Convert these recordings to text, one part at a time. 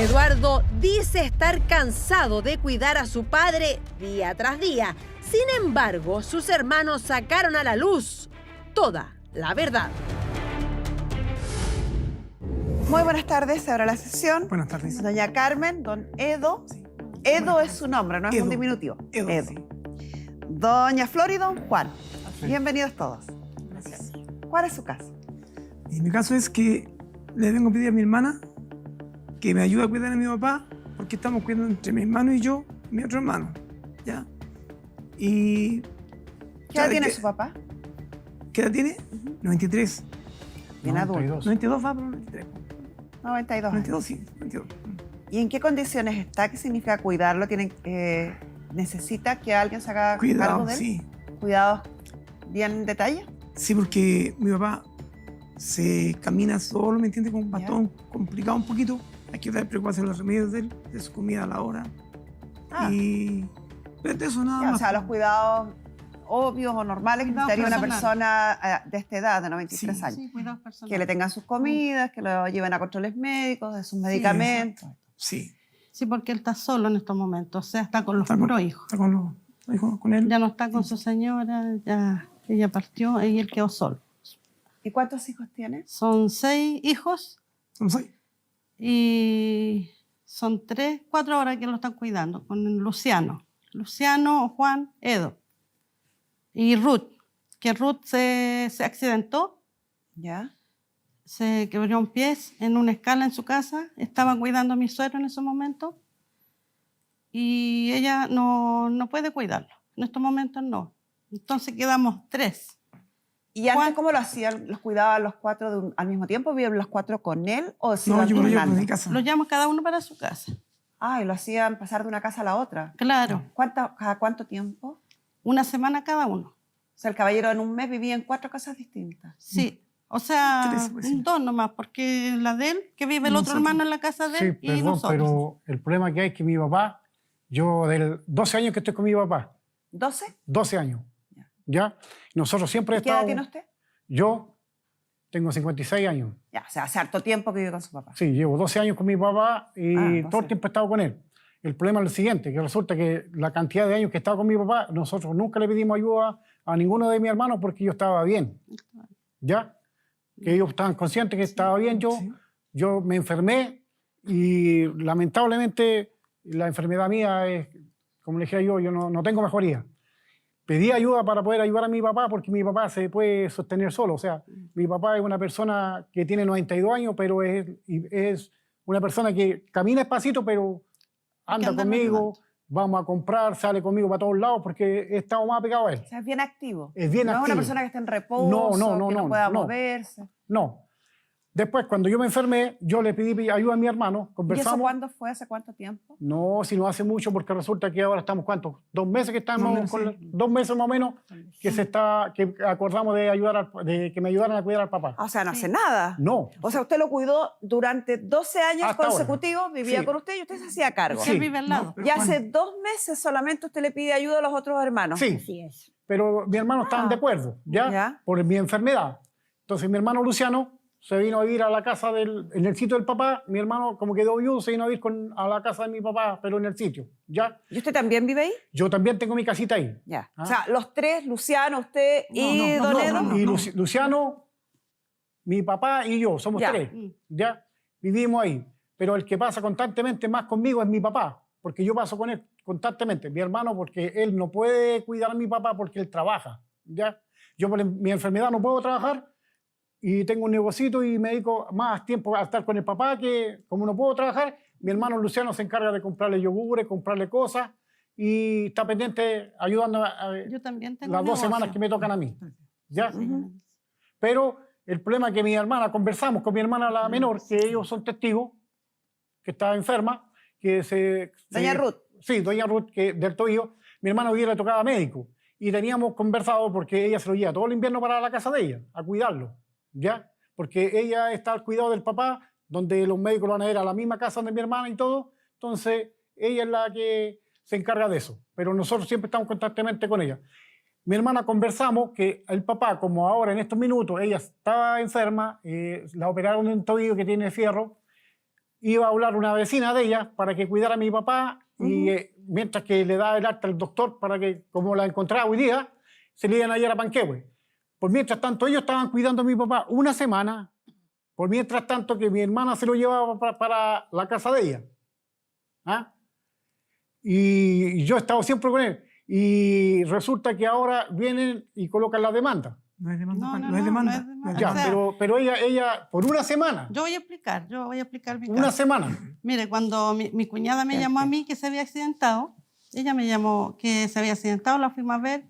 Eduardo dice estar cansado de cuidar a su padre día tras día. Sin embargo, sus hermanos sacaron a la luz toda la verdad. Muy buenas tardes, ahora la sesión. Buenas tardes. Doña Carmen, don Edo. Sí. Edo es su nombre, no es un diminutivo. Edo. Sí. Doña Flor y don Juan. Sí. Bienvenidos todos. Gracias. ¿Cuál es su caso? Y mi caso es que le vengo a pedir a mi hermana que me ayude a cuidar a mi papá porque estamos cuidando entre mi hermano y yo, mi otro hermano. ¿Ya? Y... ¿Qué edad tiene su papá? ¿Qué edad tiene? 93. Bien adulto. 92 va, pero 93. 92 años. 92, sí. 92. ¿Y en qué condiciones está? ¿Qué significa cuidarlo? ¿Necesita que alguien se haga cargo Cuidado, de él? sí. ¿Cuidados bien en detalle? Sí, porque mi papá se camina solo, ¿me entiende? Con un bastón complicado un poquito. Hay que dar preocupación a los remedios de él, de su comida a la hora. Y... Pero de eso nada Ya, más. o sea, los cuidados obvios o normales que necesitaría una persona de esta edad, de 93 años. Sí, cuidados personales. Que le tengan sus comidas, que lo lleven a controles médicos, de sus medicamentos. Sí. Sí, porque él está solo en estos momentos, o sea, está con los puros hijos. Está con los hijos, con él. Ya no está con su señora, ya ella partió y él quedó solo. ¿Y cuántos hijos tiene? Son 6 hijos No sé. y son 3, 4 horas que lo están cuidando, con Luciano. Luciano, Juan, Edo. Y Ruth, que Ruth se accidentó, ¿Ya? se quebró un pie en una escala en su casa, estaba cuidando a mi suegro en ese momento y ella no puede cuidarlo. En estos momentos no. Entonces quedamos 3. ¿Y antes Juan- cómo lo hacían? ¿Los cuidaban los 4 al mismo tiempo? ¿Vivían los 4 con él? ¿O se No, iban yo lo llevo turnando? a mi casa. Los llamo cada uno para su casa. Ah, y lo hacían pasar de una casa a la otra. Claro, ¿Cada cuánto tiempo? una semana cada uno. O sea, el caballero en un mes vivía en 4 casas distintas. Sí, o sea, 3, pues, sí. 2 nomás, porque la de él, que vive el otro Nosotros. hermano en la casa de Sí, él, y perdón, nosotros. pero el problema que hay es que mi papá, yo del 12 años que estoy con mi papá, ¿12? 12 años, Ya. ¿ya? Nosotros siempre ¿Y qué edad tiene usted? Yo tengo 56 años, Ya, o sea, hace harto tiempo que vive con su papá. sí, llevo 12 años con mi papá y 12. todo el tiempo he estado con él. El problema es el siguiente, que resulta que la cantidad de años que he estado con mi papá, nosotros nunca le pedimos ayuda a ninguno de mis hermanos porque yo estaba bien, ¿ya? Que ellos estaban conscientes que estaba bien yo. Sí. Yo me enfermé y lamentablemente la enfermedad mía es, como le dije yo no tengo mejoría. Pedí ayuda para poder ayudar a mi papá porque mi papá se puede sostener solo. O sea, mi papá es una persona que tiene 92 años, pero es una persona que camina despacito, pero anda andarlo conmigo, ayudando. vamos a comprar, sale conmigo para todos lados porque he estado más apegado a él. O sea, es bien activo. Es bien no es una activo. persona que esté en reposo, No, que no pueda no. moverse. No. Después, cuando yo me enfermé, yo le pedí ayuda a mi hermano, ¿Y eso conversamos. cuándo fue? ¿Hace cuánto tiempo? No, si no hace mucho, porque resulta que ahora estamos, ¿cuántos? 2 meses que estamos, 2 meses. 2 meses más o menos, que acordamos de de que me ayudaran a cuidar al papá. O sea, no hace nada. No, O sea, usted lo cuidó durante 12 años Hasta ahora. consecutivos, vivía Sí. con usted y usted se hacía cargo. Que Sí. vive al lado. No, pero Y Juan, hace 2 meses solamente usted le pide ayuda a los otros hermanos. sí, Así es. pero mi hermano estaban de acuerdo, ¿ya? Ya. Por mi enfermedad. Entonces mi hermano Luciano se vino a vivir a la casa en el sitio del papá, mi hermano como quedó viudo se vino a vivir a la casa de mi papá, pero en el sitio, ¿ya? ¿Y usted también vive ahí? Yo también tengo mi casita ahí. Ya. Ah. O sea, los 3, Luciano, usted y no, Don no, Edo. no. Y Luciano, mi papá y yo, somos Ya. 3, ¿ya? Vivimos ahí. Pero el que pasa constantemente más conmigo es mi papá, porque yo paso con él constantemente. Mi hermano, porque él no puede cuidar a mi papá porque él trabaja, ¿ya? Yo por mi enfermedad no puedo trabajar y tengo un negocito y me dedico más tiempo a estar con el papá que, como no puedo trabajar, mi hermano Luciano se encarga de comprarle yogures, comprarle cosas y está pendiente ayudando Yo también tengo las 2 negocio. semanas que me tocan a mí, ¿ya? Ujú. Pero el problema es que mi hermana, conversamos con mi hermana la menor, que ellos son testigos, que estaba enferma, Doña Ruth. Sí, doña Ruth, que del tobillo, mi hermano hoy día le tocaba médico. Y teníamos conversado porque ella se lo lleva todo el invierno para la casa de ella, a cuidarlo, ¿ya? Porque ella está al cuidado del papá, donde los médicos lo van a ir a la misma casa de mi hermana y todo. Entonces, ella es la que se encarga de eso. Pero nosotros siempre estamos constantemente con ella. Mi hermana conversamos que el papá, como ahora en estos minutos, ella estaba enferma, la operaron de un tobillo que tiene fierro, iba a hablar una vecina de ella para que cuidara a mi papá y mientras que le daba el alta al doctor para que, como la encontraba hoy día, se le iban a ir a Panquehue. Por mientras tanto, ellos estaban cuidando a mi papá una semana, por mientras tanto que mi hermana se lo llevaba para la casa de ella. ¿Ah? Y yo he estado siempre con él. Y resulta que ahora vienen y colocan la demanda. No es demanda. No, Juan, no, no es no, demanda. no es demanda. Ya, O sea, pero ella, por una semana, yo voy a explicar mi una caso. semana. Mire, cuando mi cuñada me llamó a mí que se había accidentado, ella me llamó que se había accidentado, la fuimos a ver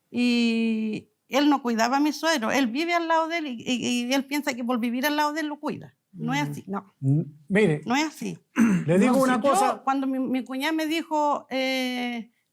y él no cuidaba a mi suegro. Él vive al lado de él y él piensa que por vivir al lado de él lo cuida. No es así, no, Mire, no es así. le digo una Yo, cosa. cuando mi cuñada me dijo,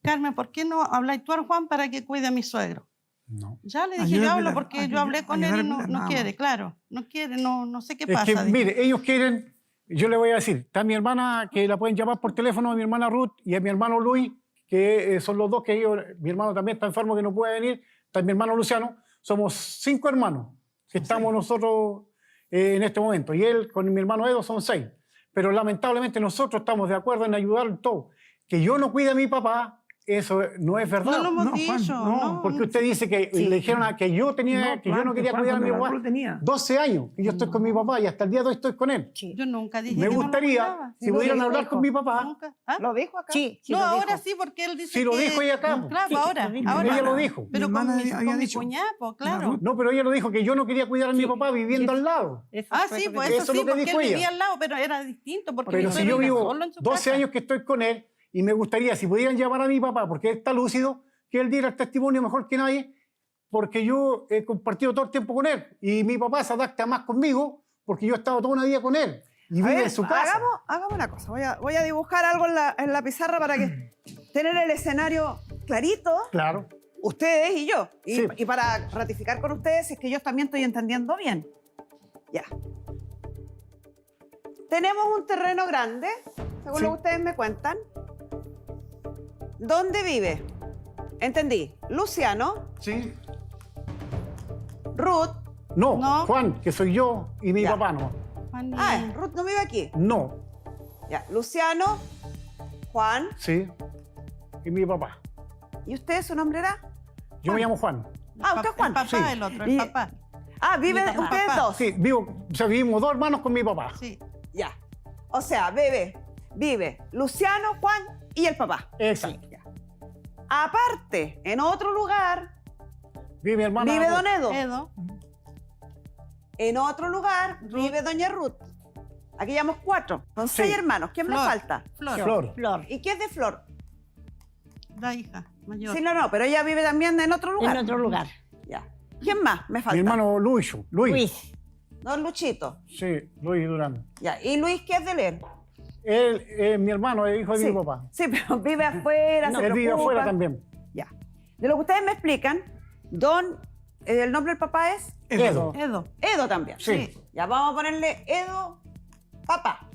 Carmen, ¿por qué no habláis tú al Juan para que cuide a mi suegro? No. Ya le dije, Ayúdame yo hablo a- porque a- yo hablé con ayúdame él y a no, pelear, no nada quiere, más. claro, no quiere, no sé qué Es pasa. que, dije. mire, ellos quieren, yo le voy a decir, está mi hermana que la pueden llamar por teléfono, a mi hermana Ruth y a mi hermano Luis, que son los dos que ellos, mi hermano también está enfermo que no puede venir, está mi hermano Luciano, somos 5 hermanos que estamos nosotros en este momento, y él con mi hermano Edo son 6, pero lamentablemente nosotros estamos de acuerdo en ayudar en todo. Que yo no cuide a mi papá, eso no es verdad. No lo hemos No, Juan, dicho, no, Porque usted dice que le dijeron que yo tenía, que yo no quería cuidar a mi papá. Lo tenía. 12 años que yo estoy con mi papá y hasta el día de hoy estoy con él. Yo nunca dije Me que gustaría, no lo cuidaba. si pudieran lo hablar dijo. con mi papá, Nunca. ¿Ah? ¿Lo dijo acá? Sí, No, lo ahora dijo. sí, porque él dice Sí, lo que... dijo ella acá, po. Claro, Sí, ahora, lo dijo. ahora. Ella lo dijo. Pero Mi con hermana mi, había con mi dicho. cuñada, pues, claro. Ruth. no, pero ella lo dijo que yo no quería cuidar a mi papá viviendo al lado. Eso Ah, fue sí, lo que pues dijo. eso Eso es sí, lo que porque dijo él ella. vivía al lado, pero era distinto, porque Pero mi si suegro yo vivía vivo solo en su 12 casa. años que estoy con él y me gustaría, si pudieran llamar a mi papá, porque él está lúcido, que él diera el testimonio mejor que nadie, porque yo he compartido todo el tiempo con él y mi papá se adapta más conmigo porque yo he estado toda una vida con él y A vive ver, en su casa. hagamos una cosa. Voy a dibujar algo en la pizarra para que tener el escenario clarito, Claro. ustedes y yo. Sí. Y para ratificar con ustedes si es que yo también estoy entendiendo bien. Ya. Tenemos un terreno grande, según Sí. lo que ustedes me cuentan. ¿Dónde vive? Entendí. Luciano, Sí. Ruth. No, No. Juan, que soy yo y mi Ya. papá no. Juan, Ruth no vive aquí. No, Ya. Luciano, Juan. sí, y mi papá. ¿Y usted su nombre era? Yo me llamo Juan. Ah, usted es Juan. El papá, Sí. el otro, Y- el papá. Ah, viven Mi papá. ustedes dos. Sí, vivimos 2 hermanos con mi papá. Sí. Ya. O sea, vive Luciano, Juan y el papá. Exacto. Ya. Aparte, en otro lugar, Vive mi hermana. vive Ruth. Don Edo. Edo. En otro lugar Ruth. vive Doña Ruth. Aquí llevamos 4. Son Sí. 6 hermanos. ¿Quién me Flor. falta? Flor, Flor. Flor. ¿Y quién es de Flor? la hija mayor. Sí, no, pero ella vive también en otro lugar. En otro lugar. Ya. ¿Quién más me falta? Mi hermano Luis. Luis. Don Luchito. Sí, Luis Durán. Ya. ¿Y Luis qué es de él? Él es mi hermano, es hijo de Sí. mi papá. Sí, pero vive afuera, se Él vive preocupa. afuera también. Ya. De lo que ustedes me explican, el nombre del papá es Edo. Edo. Edo también. Sí. Ya vamos a ponerle Edo papá.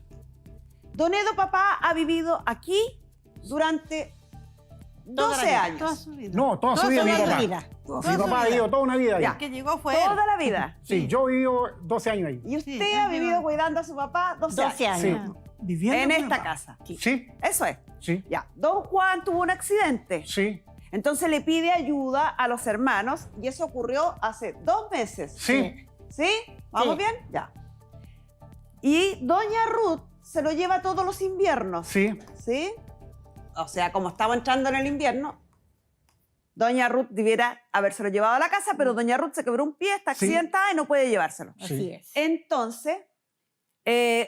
Don Edo papá ha vivido aquí durante 12 Toda años. su vida. No, toda su vida mi Toda papá. su vida. Mi Toda su papá ha vida. vivido toda una vida ahí. Ya. El que llegó fue él. Toda la vida. Sí, yo he vivido 12 años ahí. Y usted Sí, ha él vivido lleva- cuidando a su papá 12 12 años. años. Viviendo En con mi esta papá. casa. Sí, Eso es. sí, Ya. Don Juan tuvo un accidente. sí, Entonces le pide ayuda a los hermanos y eso ocurrió hace 2 meses. sí. ¿Sí? ¿Vamos Sí. bien? Ya. Y Doña Ruth se lo lleva todos los inviernos. Sí, ¿Sí? O sea, como estaba entrando en el invierno, Doña Ruth debiera habérselo llevado a la casa, pero Doña Ruth se quebró un pie, está Sí. accidentada y no puede llevárselo. Sí. Así es. Entonces,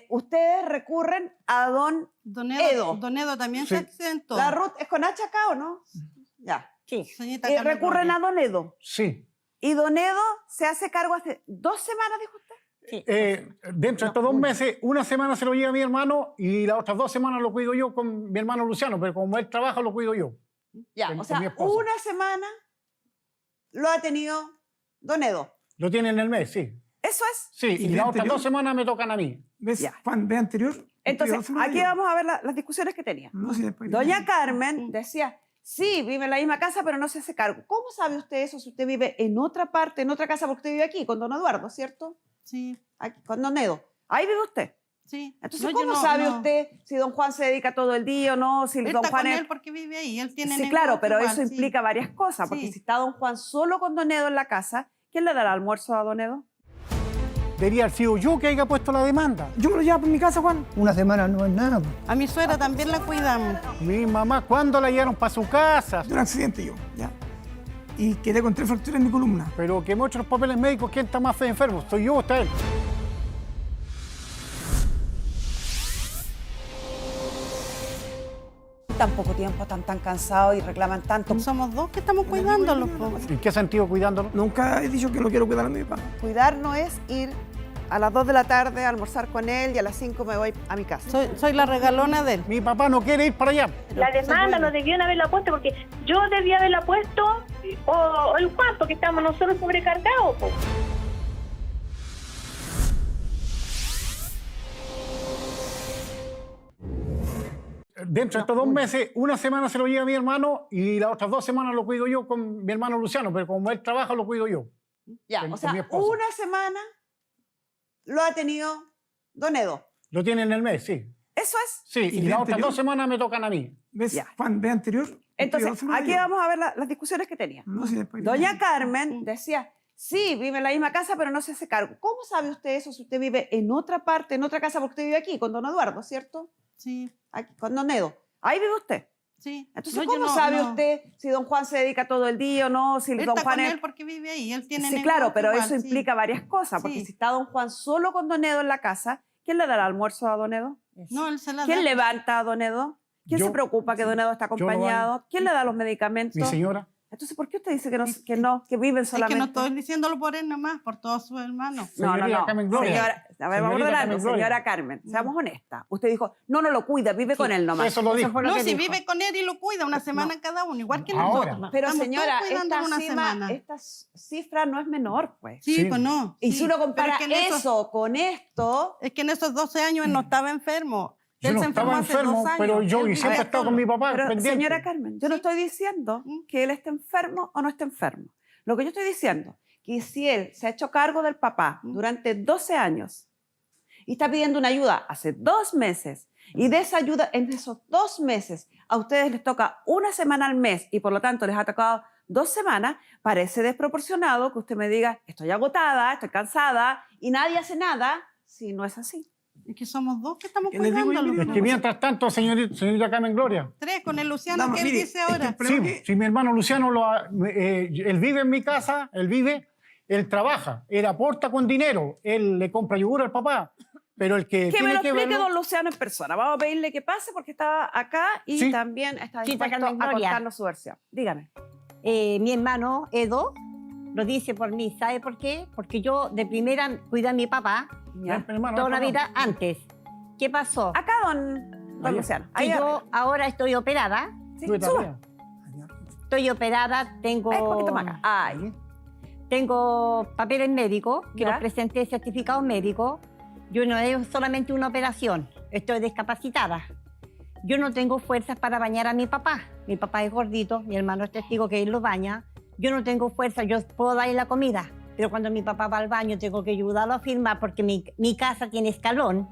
ustedes recurren a Don... Don Edo. Edo. Don Edo también Sí. se accidentó. ¿La Ruth es con H acá o no? Ya. Sí. Señorita Y Carmen recurren Roya. a Don Edo. sí. Y Don Edo se hace cargo hace 2 semanas, dijo usted. Sí. Dentro de estos 2 meses, una semana se lo lleva mi hermano y las otras 2 semanas lo cuido yo con mi hermano Luciano, pero como él trabaja, lo cuido yo. Ya, Con- o con sea, mi esposa. una semana lo ha tenido Don Edo. Lo tiene en el mes, sí. Eso es. Sí, ¿Y y de las otras anterior? 2 semanas me tocan a mí. ¿Ves, Ya. Juan? ¿Ve anterior? Entonces, Dos semanas aquí yo. vamos a ver las discusiones que tenía. No, sí, después Doña viene. Carmen decía, sí, vive en la misma casa, pero no se hace cargo. ¿Cómo sabe usted eso si usted vive en otra parte, en otra casa, porque usted vive aquí con don Eduardo, ¿cierto? Sí, Aquí, con don Edo. Ahí vive usted. Sí. Entonces, No, yo ¿cómo no- sabe no. usted si don Juan se dedica todo el día o no? Si Él don está Juan con es... él porque vive ahí, él tiene Sí, negocio claro, pero igual, eso sí. implica varias cosas, porque Sí. si está don Juan solo con don Edo en la casa, ¿quién le dará almuerzo a don Edo? Debería haber sido yo que haya puesto la demanda. Yo me lo llevo por mi casa, Juan. Una semana no es nada. A mi suegra también la cuidamos. Mi mamá, ¿cuándo la llevaron para su casa? De un accidente yo, ¿ya? Y quedé con 3 fracturas en mi columna. Pero que muestre los papeles médicos, ¿quién está más enfermo? ¿Soy yo o está él? Tan poco tiempo, tan cansados y reclaman tanto. Somos dos que estamos cuidándolos. po. ¿En qué sentido cuidándolo? Nunca he dicho que no quiero cuidar a mi papá. Cuidar no es ir a las 2 de la tarde a almorzar con él y a las 5 me voy a mi casa. Soy la regalona de él. Mi papá no quiere ir para allá. La demanda no debían haberla puesto porque yo debía haberla puesto o el Juan, porque estamos nosotros sobrecargados. Po. Dentro de estos 2 meses, una semana se lo lleva mi hermano y las otras 2 semanas lo cuido yo con mi hermano Luciano, pero como él trabaja, lo cuido yo. Ya, con o sea, mi esposa. una semana lo ha tenido don Edo. Lo tiene en el mes, sí. Eso es. Sí, y ¿Y las de otras anterior? 2 semanas me tocan a mí. ¿Ves, Ya. Juan? ¿Ves anterior? Entonces, Cuidado, se me aquí dio. vamos a ver las discusiones que tenía. No, sí, después- Doña Carmen decía, sí, vive en la misma casa, pero no se hace cargo. ¿Cómo sabe usted eso si usted vive en otra parte, en otra casa, porque usted vive aquí con don Eduardo, ¿cierto? Sí, Aquí, con don Edo. Ahí vive usted. sí. Entonces, No, yo ¿cómo no- sabe no. usted si don Juan se dedica todo el día o no? Si Él don está Juan con es... él porque vive ahí, él tiene Sí, negocio claro, pero igual, eso sí. implica varias cosas, porque Sí. si está don Juan solo con don Edo en la casa, ¿quién le dará almuerzo a don Edo? No, él se la ¿Quién da. levanta a don Edo? ¿Quién Yo. se preocupa que don Edo está Yo lo acompañado? ¿Quién le da los medicamentos? Mi señora. Entonces, ¿por qué usted dice que viven Es solamente? que no estoy diciéndolo por él nomás, por todos sus hermanos. No, Señorita Carmen Gloria. Señora, a ver, vamos Señorita adelante, Carmen Gloria. señora Carmen, seamos honestas. Usted dijo, no lo cuida, vive con él nomás. Eso lo dijo. fue lo No, que si dijo. vive con él y lo cuida una semana cada uno, igual que Ahora. nosotros. Pero Estamos señora, todos cuidándolo una semana. esta cifra no es menor, pues. Sí, Sí. pues no. Y sí. si uno Pero compara es que en esos- eso con esto, Es que en esos 12 años él no estaba enfermo. Yo Él no se enfermó estaba hace enfermo, 2 años. pero yo Él y siempre he vive estado con solo. mi papá pero pendiente. señora Carmen, yo no estoy diciendo que él esté enfermo o no esté enfermo. Lo que yo estoy diciendo, que si él se ha hecho cargo del papá durante 12 años y está pidiendo una ayuda hace 2 meses, y de esa ayuda, en esos 2 meses, a ustedes les toca una semana al mes y por lo tanto les ha tocado 2 semanas, parece desproporcionado que usted me diga, estoy agotada, estoy cansada y nadie hace nada si no es así. Es que somos dos que estamos ¿Qué les digo, cuidándolo. Emilio? Es que mientras tanto, señorita Carmen Gloria, 3 con el Luciano Dama, que él mire, dice es que ahora. el problema sí, es que- si mi hermano Luciano, él vive en mi casa, él trabaja, él aporta con dinero, él le compra yogur al papá, pero el que Que me tiene lo que explique verlo... don Luciano en persona. Vamos a pedirle que pase porque estaba acá y Sí. también está Sí, está dispuesto Carmen a Gloria. contarnos su versión. Dígame. Mi hermano Edo lo dice por mí. ¿Sabe por qué? Porque yo de primera cuidé a mi papá ¿Ya? Hermano, toda la hermano. vida antes. ¿Qué pasó? Acá, don Allá. Luciano. Que Ahí yo ahora estoy operada. sí, Tú estás suba. bien. Estoy operada, Un poquito más acá. Ahí. tengo papeles médicos, que Ya. los presenté certificados médicos. Yo no he solamente una operación, estoy discapacitada. Yo no tengo fuerzas para bañar a mi papá. Mi papá es gordito, mi hermano es testigo que él lo baña. Yo no tengo fuerza, yo puedo darle la comida, pero cuando mi papá va al baño tengo que ayudarlo a firmar porque mi casa tiene escalón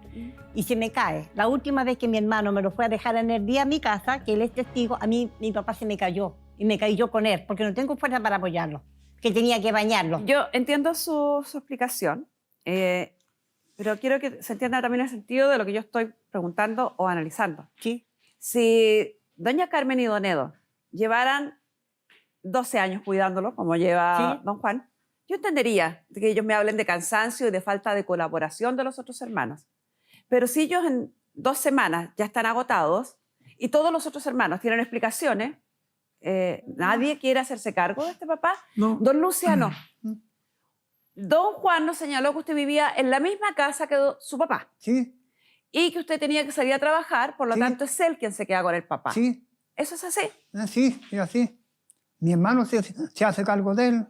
y se me cae. La última vez que mi hermano me lo fue a dejar en el día a mi casa, que él es testigo, a mí mi papá se me cayó y me caí yo con él porque no tengo fuerza para apoyarlo, que tenía que bañarlo. Yo entiendo su explicación, pero quiero que se entienda también el sentido de lo que yo estoy preguntando o analizando. Sí. Si doña Carmen y don Edo llevaran 12 años cuidándolo, como lleva Sí. don Juan, yo entendería que ellos me hablen de cansancio y de falta de colaboración de los otros hermanos. Pero si ellos en 2 semanas ya están agotados y todos los otros hermanos tienen explicaciones, nadie quiere hacerse cargo de este papá. No. Don Luciano, don Juan nos señaló que usted vivía en la misma casa que su papá Sí, y que usted tenía que salir a trabajar, por lo Sí. tanto es él quien se queda con el papá. sí, ¿Eso es así? así, es así. Mi hermano se hace cargo de él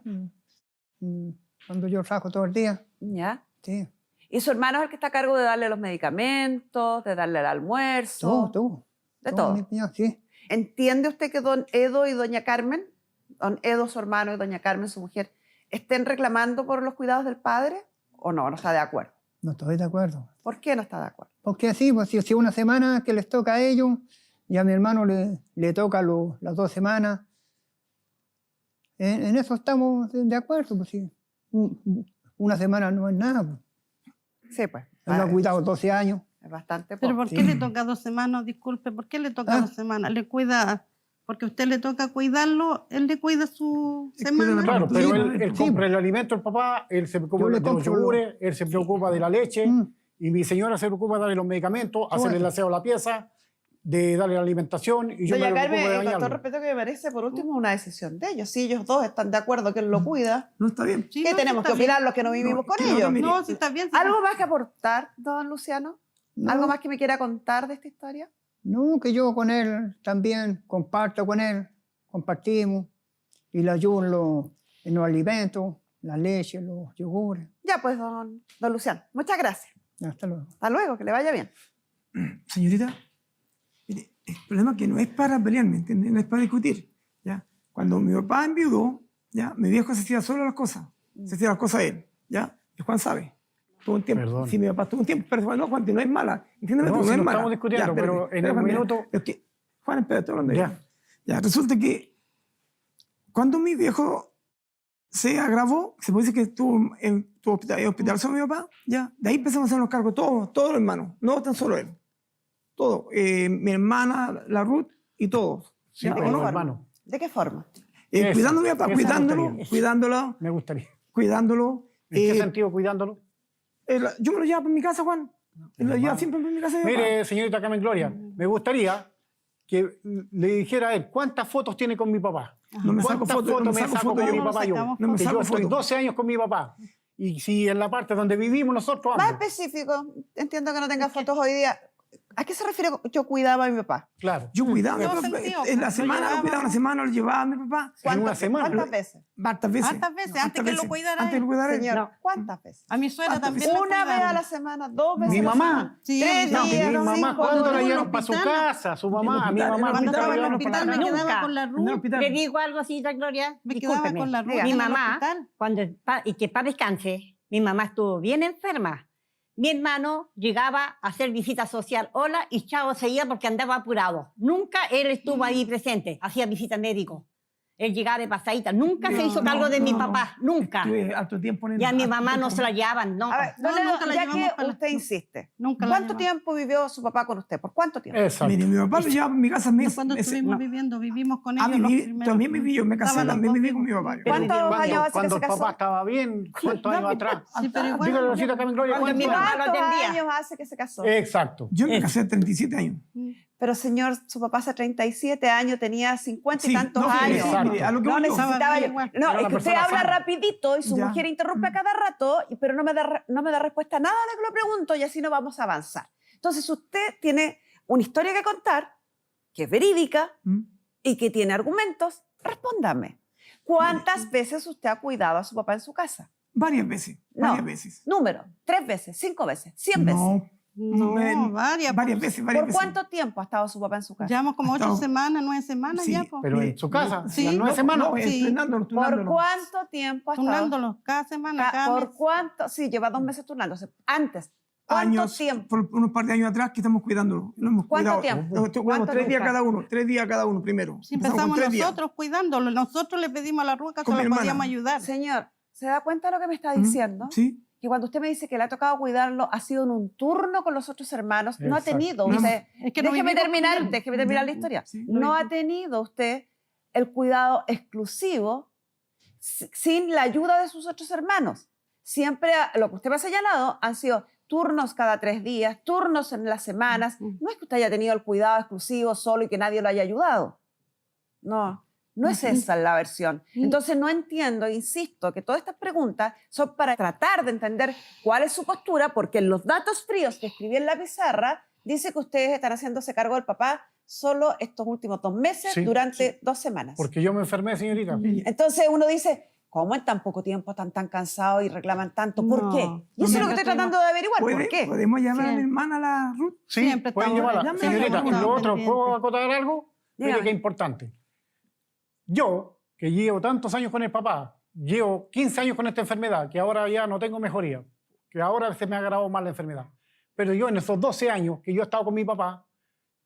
cuando yo trabajo todo el día. ¿Ya? Sí, ¿Y su hermano es el que está a cargo de darle los medicamentos, de darle el almuerzo? todo. De todo. Sí, ¿Entiende usted que don Edo y doña Carmen, don Edo su hermano y doña Carmen su mujer, estén reclamando por los cuidados del padre? ¿O no? ¿No está de acuerdo? No estoy de acuerdo. ¿Por qué no está de acuerdo? Porque sí, pues si una semana que les toca a ellos, y a mi hermano le toca las 2 semanas. En eso estamos de acuerdo, pues sí. Una semana no es nada. Pues. Sí, pues. Él lo ha cuidado 12 años. Es bastante ¿Pero poco. por qué le toca 2 semanas? Disculpe, ¿por qué le toca 2 semanas? ¿Le cuida porque a usted le toca cuidarlo, él le cuida su semana? Claro, pero él Sí. compra el alimento al papá, él se preocupa Yo le de los compro yogures, él se preocupa de la leche, y mi señora se preocupa de darle los medicamentos, hacerle el aseo a la pieza, de darle la alimentación, y yo Doña me Carmen, preocupo de con todo bañarlo. el respeto que me merece, por último, es una decisión de ellos. Si ellos dos están de acuerdo que él lo cuida, No está bien. Sí, ¿qué no, tenemos sí que está bien. opinar los que no vivimos con que no ellos? te mire. No, sí está bien. sí ¿Algo está- más que aportar, don Luciano? No. ¿Algo más que me quiera contar de esta historia? No, que yo con él también comparto con él, compartimos, y le ayudo en los alimentos, la leche, los yogures. Ya pues, don Luciano, muchas gracias. Hasta luego. Hasta luego, que le vaya bien. Señorita, mire, el problema es que no es para pelear, ¿me entiende? No es para discutir, ¿ya? Cuando mi papá enviudó, ¿ya? Mi viejo se hacía solo las cosas, se hacía las cosas él, ¿ya? Y Juan sabe. Tuvo un tiempo. Perdón. Sí, mi papá tuvo un tiempo, pero no, Juan, no es mala. Entiéndeme, No, tú, si no es no mala. estamos discutiendo, Ya, espérate, pero en espérate, un mira, minuto- es que, Juan, espérate, hablando Ya. ya. Ya, resulta que cuando mi viejo se agravó, se puede decir que estuvo en hospitalizado mi papá, ya, de ahí empezamos a hacer los cargos, todos los hermanos, no tan solo él. Todo, mi hermana, la Ruth y todos. Sí, ¿ya? pero ¿O no? hermano, ¿De qué forma? Eso, Cuidando a mi papá, eso me cuidándolo, gustaría. cuidándolo, me gustaría. cuidándolo. ¿En qué sentido cuidándolo? Yo me lo llevo para mi casa, Juan. Él lo lleva siempre para mi casa. de mi papá. Mire, señorita Carmen Gloria, me gustaría que le dijera a él cuántas fotos tiene con mi papá. No me saco ¿Cuántas fotos, no fotos me me saco saco fotos con mi yo. papá yo? sacamos No me Que saco yo estoy fotos. 12 años con mi papá. Y si en la parte donde vivimos nosotros Más ambos. específico, entiendo que no tenga fotos hoy día. ¿A qué se refiere yo cuidaba a mi papá? Claro. Yo cuidaba a mi Todo papá. sentido, En la lo semana, lo llevaba. cuidaba una semana, lo llevaba a mi papá. En una semana. ¿Cuántas veces? Hartas veces. Hartas veces, antes que lo cuidara Antes que él. lo cuidara él. Señor, No. ¿cuántas veces? A mi suegra ¿Cuántas también la ¿Una vez cuidaron. a la semana? ¿2 veces Mi a la mamá. semana? Sí, 3 no, días, mi mamá, 5 ¿cuándo la días. llevaron para su Hospital. casa? Su mamá, En el a mi hospital, mamá. Cuando nunca estaba la en el llevaron hospital para me nada. quedaba Nunca. con la En el Ruth. hospital. Le digo algo así, Gloria. Me quedaba Discúlpeme. con la Ruth Diga. Mi en el mamá, hospital. y que para descanse, mi mamá estuvo bien enferma. Mi hermano llegaba a hacer visita social, hola, y chao, se iba porque andaba apurado. Nunca él estuvo ahí presente, hacía visita médico. Él llegaba de pasadita, nunca se hizo cargo de mi papá, nunca. Estuve harto tiempo en el- Y a mi mamá harto no tiempo. se la llevaban, no. A ver, No, don Edo, nunca la ya llevamos que para la- usted insiste, Nunca la ¿cuánto llevamos. tiempo vivió su papá con usted? ¿Por cuánto tiempo? Exacto. Mire, mi papá lo llevaba en mi casa No, meses. cuando estuvimos viviendo, vivimos con ellos los primeros. También viví, yo me casé, Estaban los también dos viví con mi vivos. papá. ¿Cuántos años hace que Cuando se el casó? papá estaba bien, ¿cuántos años atrás? Sí, pero igual. Dígale, Rosita Carmen Gloria, Cuando mi ¿cuántos mamá años? lo ¿Cuántos atendía. años hace que se casó? Exacto. Yo me casé a 37 años. Pero señor, su papá hace 37 años, tenía 50 y Sí, tantos no, años. exacto. mire, a lo que No voy yo. necesitaba Estaba yo. bien igual. No, Era es una que usted persona habla sana. rapidito y su Ya. mujer interrumpe a cada rato, pero no me da respuesta a nada de lo que le pregunto y así no vamos a avanzar. Entonces usted tiene una historia que contar, que es verídica ¿Mm? y que tiene argumentos. Respóndame. ¿Cuántas veces usted ha cuidado a su papá en su casa? Varias veces, No. varias veces. Número, 3 veces, 5 veces, 100 veces. No, No, varias. varias veces, varias ¿Por veces. cuánto tiempo ha estado su papá en su casa? Llevamos como 8 Hasta- semanas, 9 semanas Sí, ya, po. Pero Mire, en su casa, sí, las 9 no, semanas. No, Sí. turnándolo, ¿Por turnándolo. cuánto tiempo ha estado? Turnándolos cada semana, cada ¿Por mes. cuánto? Sí, lleva 2 meses turnándose. Antes, ¿cuánto Años, tiempo? por unos par de años atrás que estamos cuidándolo. Lo hemos ¿Cuánto cuidado. tiempo? Cuidamos ¿Cuánto 3 días nunca? cada uno, 3 días cada uno primero. Si Empezamos empezamos con 3 días. nosotros cuidándolo, nosotros le pedimos a la ruca Con que mi lo hermana. podíamos ayudar. Señor, ¿se da cuenta de lo que me está ¿Mm? diciendo? Sí. Que cuando usted me dice que le ha tocado cuidarlo, ha sido en un turno con los otros hermanos, no ha Exacto. tenido No, usted... Es que no déjeme vivimos terminar, con él. déjeme terminar la historia. Sí, No ha vivimos. tenido usted el cuidado exclusivo sin la ayuda de sus otros hermanos. Siempre lo que usted me ha señalado han sido turnos cada 3 días, turnos en las semanas. No es que usted haya tenido el cuidado exclusivo solo y que nadie lo haya ayudado. No, no es esa la versión. Entonces no entiendo, insisto, que todas estas preguntas son para tratar de entender cuál es su postura, porque en los datos fríos que escribí en la pizarra dice que ustedes están haciéndose cargo del papá solo estos últimos 2 meses Sí, durante 2 semanas. Porque yo me enfermé, señorita. Entonces uno dice, ¿cómo en tan poco tiempo están tan cansados y reclaman tanto? ¿Por No, qué? Y eso es lo que estoy tratando de averiguar. ¿Por qué? ¿Podemos llamar a Sí. mi hermana, la Ruth? Sí, Siempre pueden estamos- llevarla. Llámela, Señorita, y llámela. lo otro, Pendiente. ¿puedo acotar algo? Mire Dígame. que es importante. Yo, que llevo tantos años con el papá, llevo 15 años con esta enfermedad, que ahora ya no tengo mejoría. que ahora se me ha agravado más la enfermedad. Pero yo en esos 12 años que yo he estado con mi papá,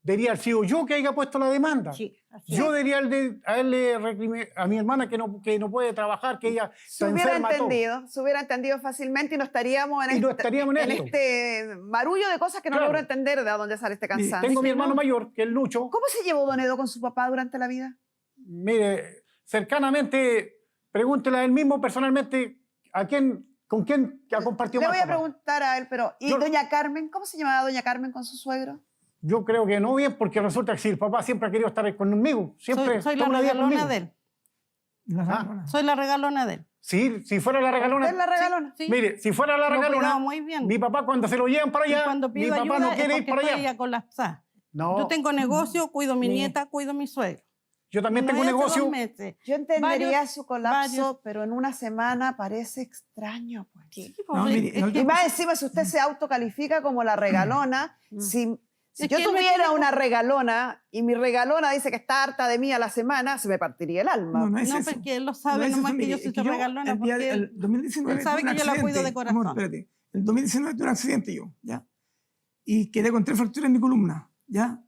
debería haber sido yo que haya puesto la demanda. Sí, así Yo es. debería haberle reclamé a mi hermana que no puede trabajar, que ella Se está hubiera enferma, todo. entendido, se hubiera entendido fácilmente y no estaríamos en, Y no estaríamos en esto. este marullo de cosas que no Claro. logro entender de dónde sale este Mire, cansancio. Tengo mi hermano mayor, que es Lucho. ¿Cómo se llevó don Edo con su papá durante la vida? Mire, cercanamente, pregúntele a él mismo personalmente con quién ha compartido Le más voy a papá. preguntar a él, pero ¿y Yo- doña Carmen? ¿Cómo se llamaba doña Carmen con su suegro? Yo creo que no bien, porque resulta que si el papá siempre ha querido estar conmigo, siempre Soy toda la una vida regalona conmigo. de él. La Ah. regalona. Soy la regalona de él. Sí, si fuera la ¿Usted regalona. es la regalona? Sí. Mire, si fuera la Lo he regalona, cuidado muy bien. mi papá cuando se lo llevan para Y allá, cuando mi pido papá ayuda no es quiere ir porque para estoy allá. ya colapsada. No, Yo tengo negocio, cuido mi Mi- nieta, cuido mi suegro. yo también No tengo es hace negocio. 2 meses. Yo entendería Varios- su colapso, varios- pero en una semana parece extraño. Pues. Sí, No, pues, mire, es la que- Y más encima, si usted se autocalifica como la regalona, si Es yo que él me tuviera tiene- una regalona y mi regalona dice que está harta de mí a la semana, se me partiría el alma. No, no es No, eso. porque él lo No sabe, es eso, nomás que mire, yo es soy que su regalona. el día Porque del él 2019 él sabe tuve un que yo la cuido de accidente. corazón. Amor, espérate. El 2019 tuve un accidente yo, ¿ya? Y quedé con 3 fracturas en mi columna, ¿ya?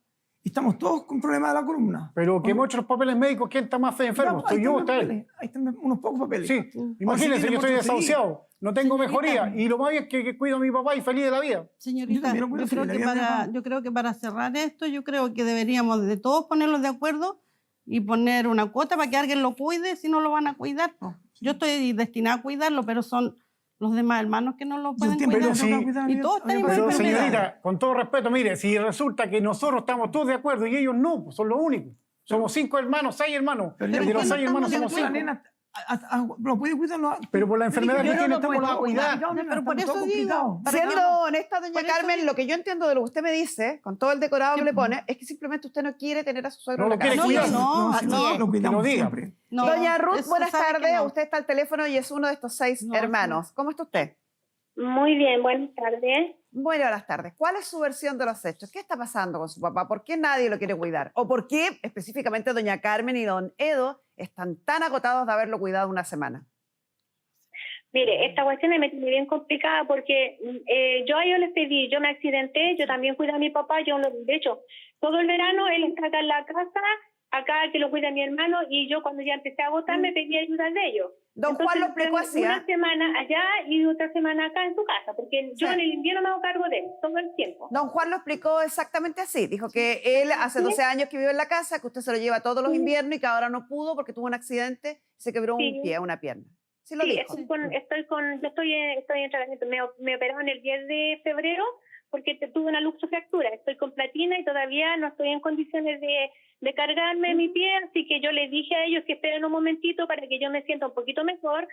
Y estamos todos con problemas de la columna. Pero que ¿O no? muchos los papeles médicos, ¿quién está más enfermo? Ya, pues, ahí ¿Soy yo o están está los él? papeles, ahí están unos pocos papeles. Sí, imagínense, si yo estoy tenemos que seguir. desahuciado, no tengo Señorita. mejoría y lo más bien es que cuido a mi papá y feliz de la vida. Señorita, también lo cuido yo creo, feliz, que la vida de mi mamá. yo creo que para cerrar esto, yo creo que deberíamos de todos ponernos de acuerdo y poner una cuota para que alguien lo cuide si no lo van a cuidar. Po. Yo estoy destinada a cuidarlo, pero son los demás hermanos que no lo Yo pueden entiendo, cuidar. pero sí. tengo que cuidar a Y mi- todos a mi tenemos papá. Pero enfermedades. señorita, con todo respeto, mire, si resulta que nosotros estamos todos de acuerdo y ellos no, pues son los únicos. Somos 5 hermanos, 6 hermanos. Pero Y yo de los no 6 hermanos estamos somos de 5. acuerdo, nena, lo puede cuidar. Pero por la enfermedad que tiene, estamos los a cuidar. Pero por eso digo, para Siendo que- honesta, doña por eso Carmen, digo- lo que yo entiendo de lo que usted me dice, con todo el decorado que le pone, es que simplemente usted no quiere tener a su suegro No en la lo quiere casa. cuidar. no, sí, no, lo cuidamos que lo diga. siempre. no, Doña Ruth, eso buenas sabe que tardes. no. Usted está al teléfono y es uno de estos 6 No, hermanos. ¿Cómo está usted? Muy bien, buenas tardes. Muy buenas tardes. ¿Cuál es su versión de los hechos? ¿Qué está pasando con su papá? ¿Por qué nadie lo quiere cuidar? ¿O por qué específicamente doña Carmen y don Edo están tan agotados de haberlo cuidado una semana? Mire, esta cuestión me tiene bien complicada porque yo a ellos les pedí, yo me accidenté, yo también cuidé a mi papá, de hecho, todo el verano él está acá en la casa, acá que lo cuida mi hermano, y yo cuando ya empecé a agotar me pedí ayuda de ellos. Don Juan lo explicó así, Una ¿ah? semana allá y otra semana acá en su casa, porque yo Sí. en el invierno me hago cargo de él todo el tiempo. Don Juan lo explicó exactamente así. Dijo que él hace 12 años que vive en la casa, que usted se lo lleva todos los Sí. inviernos y que ahora no pudo porque tuvo un accidente, se quebró Sí. un pie, una pierna. Sí lo Sí, dijo. estoy en tratamiento. Me operaron el 10 de febrero porque tuve una luxofractura. Estoy con platina y todavía no estoy en condiciones de cargarme mi pie, así que yo les dije a ellos que esperen un momentito para que yo me sienta un poquito mejor,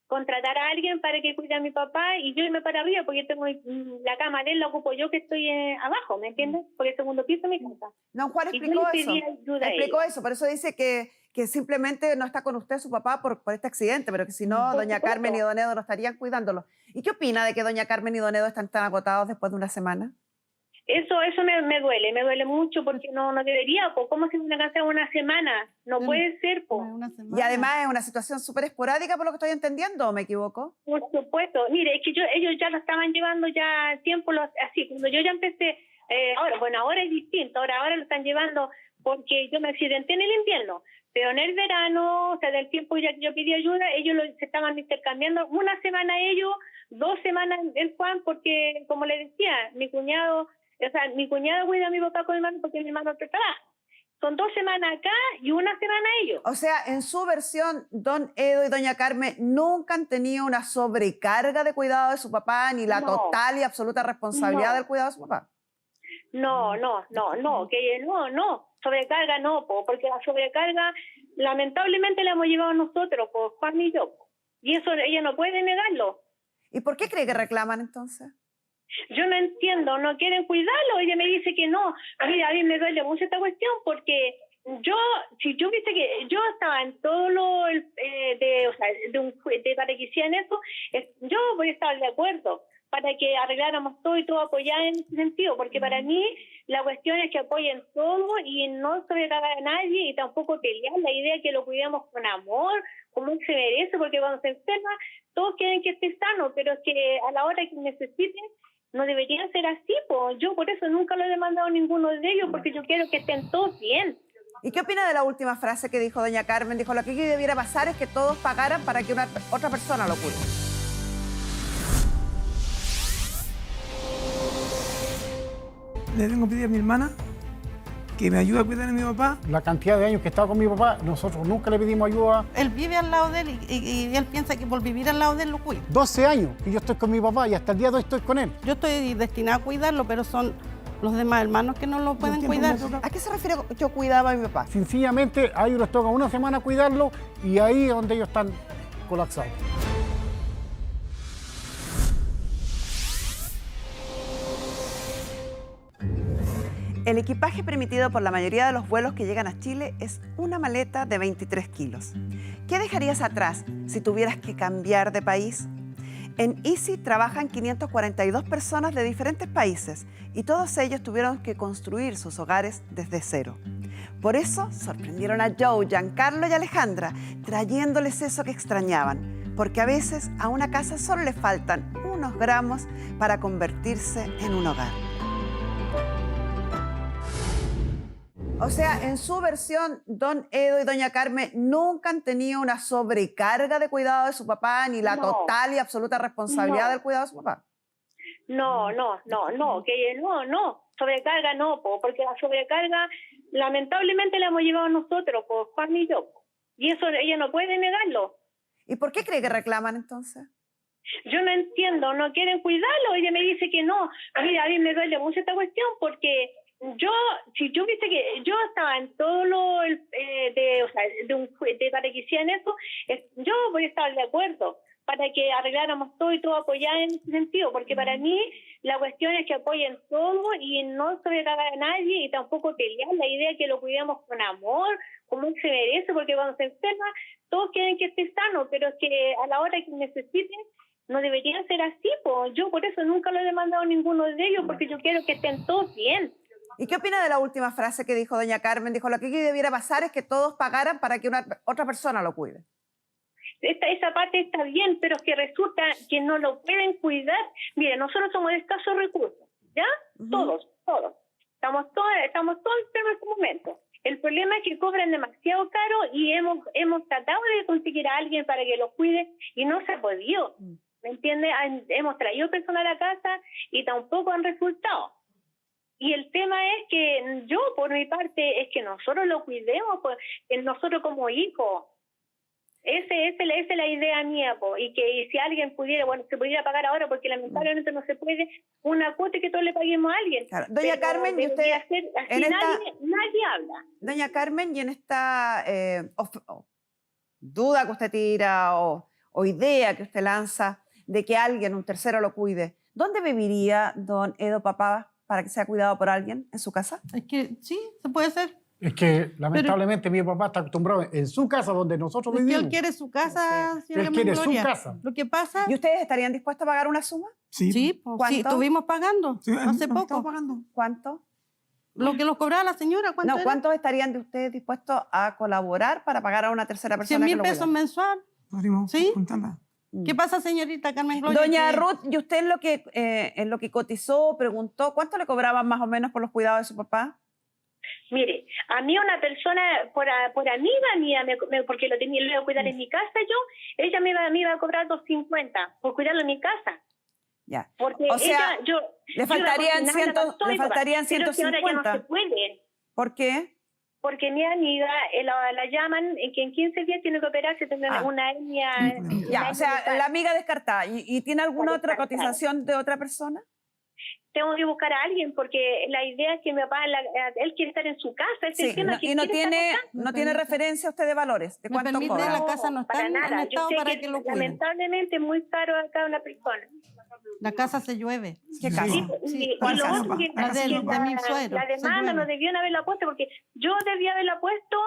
contratar a alguien para que cuide a mi papá y yo irme para arriba porque tengo la cama de él, la ocupo yo que estoy abajo, ¿me entiendes? Por el segundo piso de mi casa. Don Juan Y yo explicó le eso. pedí ayuda a Explicó ellos. eso, por eso dice que simplemente no está con usted su papá por este accidente, pero que si no, Por doña supuesto. Carmen y don Edo no estarían cuidándolo. ¿Y qué opina de que doña Carmen y don Edo están tan agotados después de una semana? Eso me duele mucho porque no debería, po. ¿Cómo se van a cansar una semana? No puede ser, po. Una Y semana. además es una situación súper esporádica por lo que estoy entendiendo, ¿o me equivoco? Por supuesto. Mire, es que ellos ya lo estaban llevando ya tiempo así. Cuando yo ya empecé, ahora es distinto. Ahora lo están llevando porque yo me accidenté en el invierno. Pero en el verano, o sea, del tiempo ya que yo pedí ayuda, ellos se estaban intercambiando. Una semana ellos, 2 semanas el Juan, porque, como le decía, mi cuñado cuida a mi papá con mi hermano porque mi hermano trabaja. Son 2 semanas acá y una semana ellos. O sea, en su versión, don Edo y doña Carmen nunca han tenido una sobrecarga de cuidado de su papá, ni la No. total y absoluta responsabilidad No. del cuidado de su papá. No, sobrecarga no, porque la sobrecarga lamentablemente la hemos llevado nosotros, Juan y yo, y eso ella no puede negarlo. ¿Y por qué cree que reclaman entonces? Yo no entiendo, no quieren cuidarlo, ella me dice que no. Mira, a mí me duele mucho esta cuestión porque si yo viste que yo estaba en todo lo para que hicieran eso, yo voy a estar de acuerdo para que arregláramos todo y todo apoyar en ese sentido, porque para mí la cuestión es que apoyen todo y no sobrecargar a nadie y tampoco pelear. La idea es que lo cuidemos con amor, como él se merece, porque cuando se enferma todos quieren que esté sano, pero es que a la hora que necesiten, no deberían ser así, pues. Yo por eso nunca lo he demandado a ninguno de ellos, porque yo quiero que estén todos bien. ¿Y qué opina de la última frase que dijo doña Carmen? Dijo, lo que aquí debiera pasar es que todos pagaran para que otra persona lo cuide. Le vengo a pedir a mi hermana que me ayude a cuidar a mi papá. La cantidad de años que he estado con mi papá, nosotros nunca le pedimos ayuda. Él vive al lado de él y él piensa que por vivir al lado de él lo cuida. 12 años que yo estoy con mi papá y hasta el día de hoy estoy con él. Yo estoy destinada a cuidarlo, pero son los demás hermanos que no lo pueden cuidar. ¿A qué se refiere yo cuidaba a mi papá? Sencillamente a ellos les toca una semana cuidarlo y ahí es donde ellos están colapsados. El equipaje permitido por la mayoría de los vuelos que llegan a Chile es una maleta de 23 kilos. ¿Qué dejarías atrás si tuvieras que cambiar de país? En Easy trabajan 542 personas de diferentes países y todos ellos tuvieron que construir sus hogares desde cero. Por eso sorprendieron a Joe, Giancarlo y Alejandra, trayéndoles eso que extrañaban, porque a veces a una casa solo le faltan unos gramos para convertirse en un hogar. O sea, en su versión, don Edo y doña Carmen nunca han tenido una sobrecarga de cuidado de su papá, ni la total y absoluta responsabilidad del cuidado de su papá. No, sobrecarga no, porque la sobrecarga lamentablemente la hemos llevado nosotros, Juan y yo, y eso ella no puede negarlo. ¿Y por qué cree que reclaman entonces? Yo no entiendo, no quieren cuidarlo, ella me dice que no. Mira, a mí me duele mucho esta cuestión porque si yo viste que yo estaba en todo lo para que hicieran eso, yo voy a estar de acuerdo para que arregláramos todo y todo apoyar en ese sentido, porque para mí la cuestión es que apoyen todo y no sobrecargar a nadie y tampoco pelear. La idea es que lo cuidemos con amor, como se merece, porque cuando se enferma todos quieren que esté sano, pero es que a la hora que necesiten no deberían ser así, pues. Yo por eso nunca lo he demandado a ninguno de ellos, porque yo quiero que estén todos bien. ¿Y qué opina de la última frase que dijo doña Carmen? Dijo, lo que aquí debiera pasar es que todos pagaran para que otra persona lo cuide. Esa parte está bien, pero es que resulta que no lo pueden cuidar. Mire, nosotros somos de escasos recursos, ¿ya? Todos. Estamos todos enfermos en este momento. El problema es que cobran demasiado caro y hemos tratado de conseguir a alguien para que lo cuide y no se ha podido. ¿Me entiende? Hemos traído personal a casa y tampoco han resultado. Y el tema es que yo, por mi parte, es que nosotros lo cuidemos, pues, nosotros como hijos. Esa es la idea mía, pues. Y que si alguien pudiera, se pudiera pagar ahora, porque lamentablemente no se puede, una cuota que todos le paguemos a alguien. Claro. Doña Carmen, y usted... nadie habla. Doña Carmen, y en esta duda que usted tira o idea que usted lanza de que alguien, un tercero, lo cuide, ¿dónde viviría don Edo papá para que sea cuidado por alguien? ¿En su casa? Es que sí, se puede hacer. Es que lamentablemente mi papá está acostumbrado en su casa donde nosotros Es que vivimos. él quiere su casa, Él quiere su casa. Lo que pasa... ¿Y ustedes estarían dispuestos a pagar una suma? Sí, ¿Cuánto? sí, estuvimos pagando hace poco. Estamos pagando. ¿Cuánto? Lo que nos cobraba la señora, ¿cuánto No, era? ¿cuántos estarían de ustedes dispuestos a colaborar para pagar a una tercera persona 100.000 que lo pesos cuida? mensual. Podríamos ¿Sí? juntarla. ¿Qué pasa, señorita Carmen Gloria? Doña Que- Ruth, ¿y usted en lo que cotizó, preguntó, cuánto le cobraban más o menos por los cuidados de su papá? Mire, a mí una persona, por amiga mía, porque lo iba a cuidar en mi casa ella me iba a cobrar 250 por cuidarlo en mi casa. Ya. Porque O sea, yo le faltarían iba a cocinar, le faltarían pero que ahora ya no 150. se puede. ¿Por qué? Porque mi amiga la llaman que en 15 días tiene que operarse, tiene una hernia. Ya, o sea, la amiga descartada. ¿Y tiene alguna otra Descartada. cotización de otra persona? Tengo que buscar a alguien porque la idea es que mi papá, él quiere estar en su casa. Sí, y no tiene referencia usted de valores, de ¿Me cuánto permite cobra. la casa no está para en nada. estado Yo sé para que que lo cuiden? lamentablemente es muy caro a cada una persona. La casa se llueve. ¿Qué Sí. casa? Sí, Y ¿cuál lo casa? otro que La de mi suegro, la se demanda llueve. no debían haberla puesto porque yo debía haberla puesto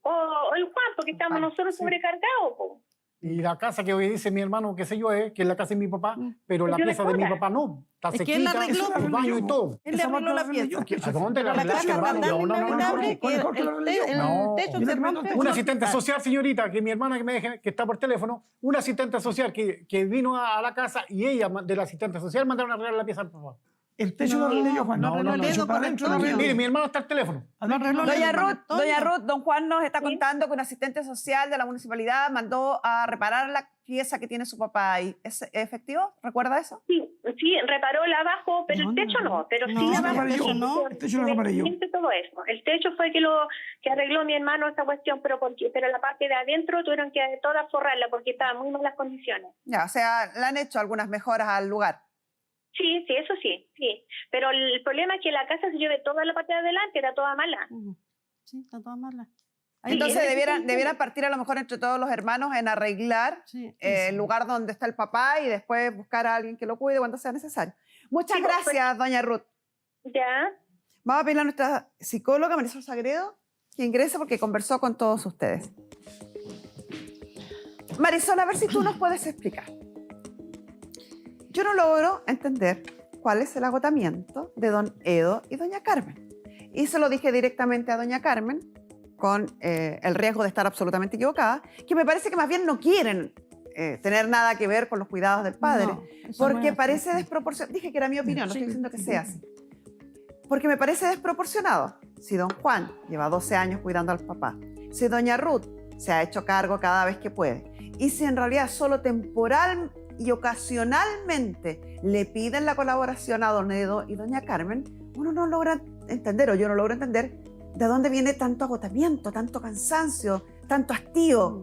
o el Juan, porque estamos nosotros sobrecargados. Po. Y la casa que hoy dice mi hermano, qué sé yo, que es la casa de mi papá, pero la Yo pieza de mi sola. papá no. Está Es que él la sequita, arregló, el baño y todo. Él le Esa arregló la parte la pieza. arregló yo. ¿A dónde la Pero la arreglaste, casa hermano? tan No, no, no, no, inhabitable con el corte lo arreglé yo. el No. techo Mira, se hermano, rompe. Un no, asistente Ah, social, señorita, que mi hermana que me deje, que está por teléfono, un asistente social que vino a la casa y ella del asistente social mandaron a arreglar la pieza al papá. El techo lo arreglé yo, Juan. No, No, no, el no, techo no. para adentro lo Mire, arreglé Mire, yo. mi hermano está al teléfono. Lo arregló Doña Juan Ruth, Antonio. Don Juan nos está Sí. contando que un asistente social de la municipalidad mandó a reparar la pieza que tiene su papá ahí. ¿Es efectivo? ¿Recuerda eso? Sí, sí, reparó el abajo, pero No, el techo no, pero no, sí el abajo. techo sí, no, el techo lo reparé yo. todo eso. El techo fue que arregló mi hermano esa cuestión, pero la parte de adentro tuvieron que toda forrarla porque estaba en muy malas condiciones. Ya, o sea, le han hecho algunas mejoras al lugar. Sí, sí, eso sí, sí. Pero el problema es que la casa se lleve toda la parte de adelante, era toda mala. Ujú. Sí, está toda mala. Ahí- Entonces ese es el debieran punto. partir a lo mejor entre todos los hermanos en arreglar sí, el lugar donde está el papá y después buscar a alguien que lo cuide cuando sea necesario. Muchas Sí, pues, gracias, doña Ruth. Ya. Vamos a pedirle a nuestra psicóloga Marisol Sagredo que ingrese porque conversó con todos ustedes. Marisol, a ver si tú nos puedes explicar. Yo no logro entender cuál es el agotamiento de don Edo y doña Carmen. Y se lo dije directamente a doña Carmen, con el riesgo de estar absolutamente equivocada, que me parece que más bien no quieren tener nada que ver con los cuidados del padre, No, eso no porque es parece así. desproporcionado. Dije que era mi opinión, no Sí, estoy diciendo que sí. sea así. Porque me parece desproporcionado. Si don Juan lleva 12 años cuidando al papá, si doña Ruth se ha hecho cargo cada vez que puede, y si en realidad solo temporal y ocasionalmente le piden la colaboración a don Edo y doña Carmen, uno no logra entender, o yo no logro entender, de dónde viene tanto agotamiento, tanto cansancio, tanto hastío.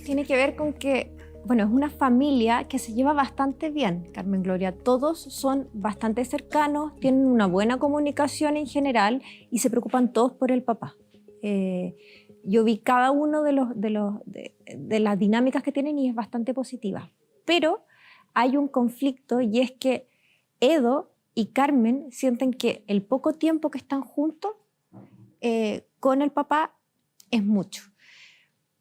Tiene que ver con que, bueno, es una familia que se lleva bastante bien, Carmen Gloria. Todos son bastante cercanos, tienen una buena comunicación en general y se preocupan todos por el papá. Yo vi cada uno de las dinámicas que tienen y es bastante positiva. Pero hay un conflicto y es que Edo y Carmen sienten que el poco tiempo que están juntos con el papá es mucho.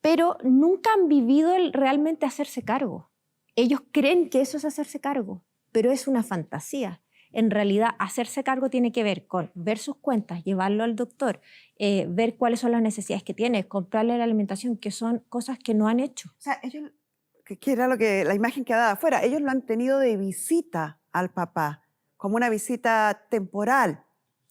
Pero nunca han vivido el realmente hacerse cargo. Ellos creen que eso es hacerse cargo, pero es una fantasía. En realidad, hacerse cargo tiene que ver con ver sus cuentas, llevarlo al doctor, ver cuáles son las necesidades que tiene, comprarle la alimentación, que son cosas que no han hecho. O sea, ellos, que era la imagen que daba afuera, ellos lo han tenido de visita al papá, como una visita temporal,